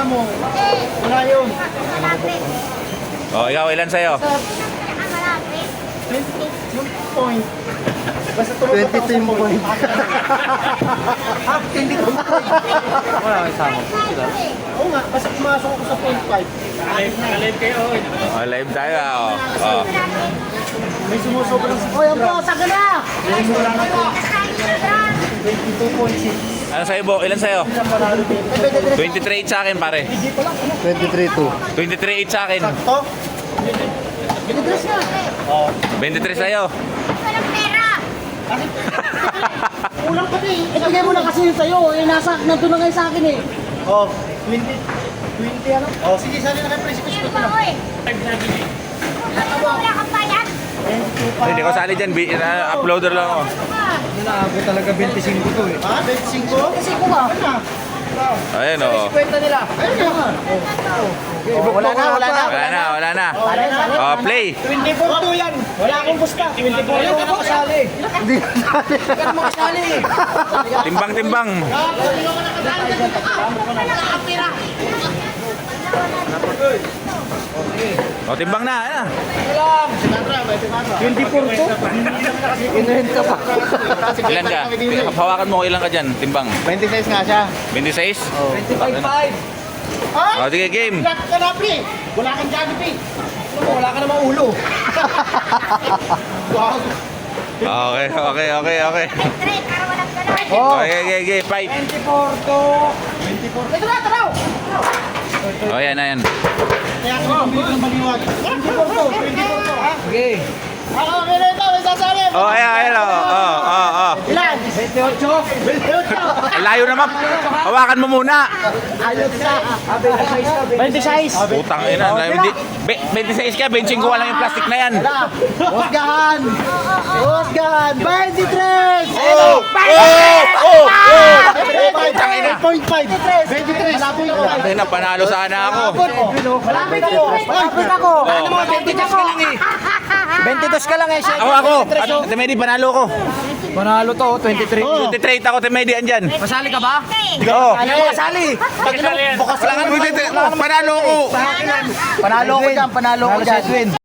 mo. Wala yun. O, ikaw, ilan sa'yo? 22 yung point. Basta tumatak ako sa point. Half, hindi ko point. Wala kang sama. Oo nga, basta pumasok ako sa point 5. Naka-live kayo. O, live tayo. O. May sumusobra sa... Oy, ang bro, saka na! 22.6. Ano sa'yo, Bo? Ilan sa'yo? 23.8 sa akin, pare. 23-2. 23.8 sa akin. Sakto? Binidress nga. 23 sa'yo. Ulang pati. Ibigay mo na kasi yun sa'yo. Nandun na ngayon sa akin eh. Oh, 20 ano? Oh, sige, sali na kayo principal. Hindi ko sali dyan. Uploader lang ako. Nakaabot talaga 25 to eh. Ha? 25? 25 ba? Ano? Ayan, o. Kwenta nila. Ayun nga. Wala na, wala na. Wala na, wala na. O, play. 24 yan. Wala akong busta. 24 yan. Wala akong kasali. Hindi kasali. Hindi ka makasali. Timbang-timbang. O, timbang na. Ano? 24 to? Inuhin ka pa. Ilan ka? Hawakan mo, ilan ka dyan? Timbang. 26 nga siya. 26? 25. Ha? O, sige, game. Wala ka na, pre. Wala kang Jollibee. Wala ka namang ulo. Wow. Okay. Oh. Okay. 5. 24 to 24. Ito na, taraw! O, yan. Kaya ka nang bili ng baliwag. 24 to, 24 to, ha? Okay. Ako, may ito, may sasali. O, ayan. O. Ilan? 28. 28. Layo naman. Hawakan mo muna. Ayos sa 26. Putang ina. 26 ka, 25 ko lang yung plastic na yan. Husgahan! Husgahan! 23! Oh! Putang ina. 8.5! 23! Malapit ako. Putang ina, panalo sana ako. Malapit ako! Malapit ako! Ano mo, 22 ka lang eh! 22 ka lang eh! Ako. Temedi, panalo ko. Panalo to, 23. 23 ako, Temedi, andyan. Masali ka ba? Oo. Ano mo kasali? Bukas lang. Panalo ko. Panalo ko dyan, panalo ko dyan.